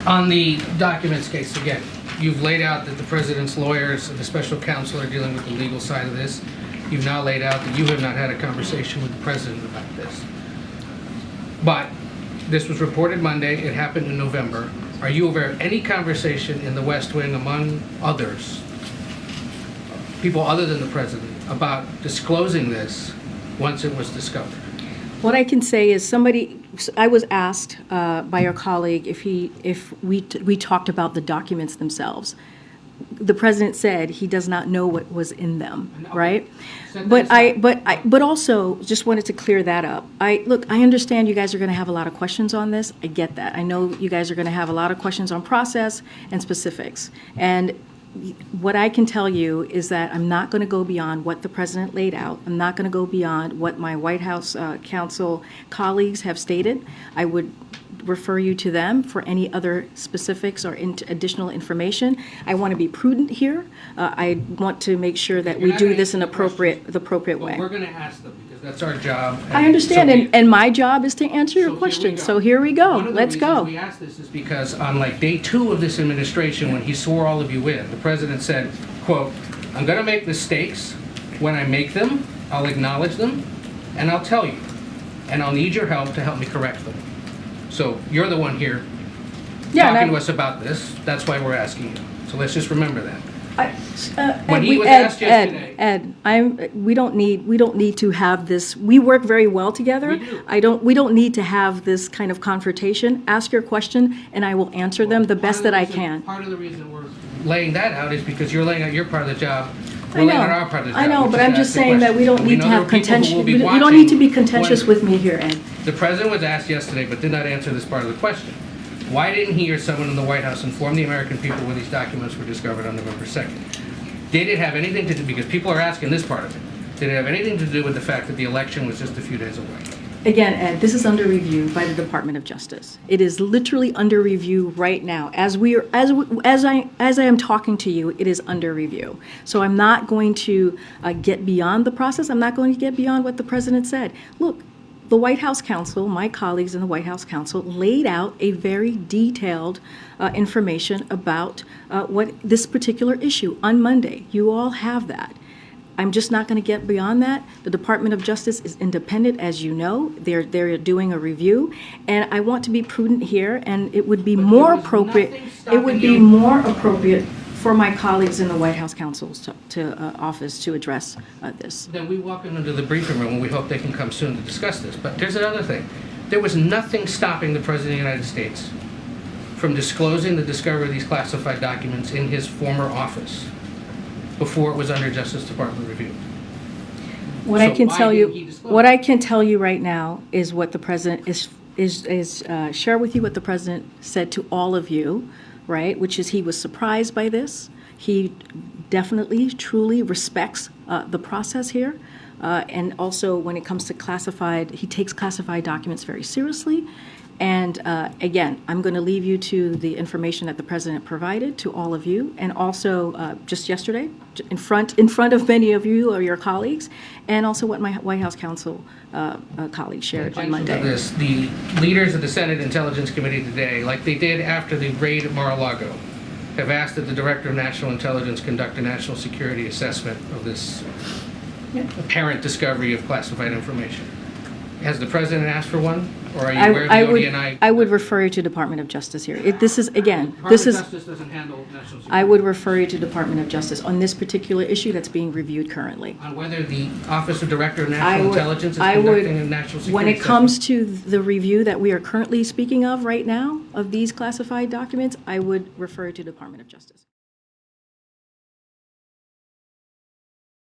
On the documents case, again, you've laid out that the president's lawyers and the special counsel are dealing with the legal side of this. You've now laid out that you have not had a conversation with the president about this. But this was reported Monday. It happened in November. Are you aware of any conversation in the West Wing among others, people other than the president, about disclosing this once it was discovered? What I can say is I was asked by our colleague if we talked about the documents themselves. The president said he does not know what was in them, right? But also just wanted to clear that up. Look, I understand you guys are going to have a lot of questions on this. I get that. I know you guys are going to have a lot of questions on process and specifics. And what I can tell you is that I'm not going to go beyond what the president laid out. I'm not going to go beyond what my White House counsel colleagues have stated. I would refer you to them for any other specifics or additional information. I want to be prudent here. I want to make sure that we do this in the appropriate way. We're going to ask them because that's our job. I understand, and my job is to answer your questions. So here we go. Let's go. We asked this is because on like day 2 of this administration, when he swore all of you in, the president said, quote, "I'm going to make mistakes. When I make them, I'll acknowledge them, and I'll tell you, and I'll need your help to help me correct them." So you're the one here talking to us about this. That's why we're asking you. So let's just remember that. When he was asked yesterday, Ed, we don't need to have this. We work very well together. We do. We don't need to have this kind of confrontation. Ask your question, and I will answer them the best that I can. Part of the reason we're laying that out is because you're laying out your part of the job. I know, but I'm just saying that we don't need to have contention. You don't need to be contentious with me here, Ed. The president was asked yesterday, but did not answer this part of the question. Why didn't he or someone in the White House inform the American people when these documents were discovered on November 2nd? Did it have anything to do, because people are asking this part of it, did it have anything to do with the fact that the election was just a few days away? Again, Ed, this is under review by the Department of Justice. It is literally under review right now. As I am talking to you, it is under review. So I'm not going to get beyond the process. I'm not going to get beyond what the president said. Look, the White House counsel, my colleagues in the White House counsel, laid out a very detailed information about what this particular issue on Monday. You all have that. I'm just not going to get beyond that. The Department of Justice is independent, as you know. They're doing a review, and I want to be prudent here. And it would be more appropriate. It would be more appropriate for my colleagues in the White House counsel's office to address this. Then we walk into the briefing room, and we hope they can come soon to discuss this. But there's another thing. There was nothing stopping the President of the United States from disclosing the discovery of these classified documents in his former office before it was under Justice Department review. What I can tell you right now is what the president is share with you what the president said to all of you, right? Which is he was surprised by this. He definitely, truly respects the process here, and also when it comes to classified, he takes classified documents very seriously. And again, I'm going to leave you to the information that the president provided to all of you, and also just yesterday, in front of many of you or your colleagues, and also what my White House counsel colleagues shared on Monday. The leaders of the Senate Intelligence Committee today, like they did after the raid at Mar-a-Lago, have asked that the Director of National Intelligence conduct a national security assessment of this apparent discovery of classified information. Has the president asked for one, or are you aware of the ODNI? I would refer you to Department of Justice here. Justice doesn't handle national security. I would refer you to Department of Justice on this particular issue that's being reviewed currently. On whether the Office of Director of National Intelligence is conducting a national security when it comes to the review that we are currently speaking of right now, of these classified documents, I would refer you to Department of Justice.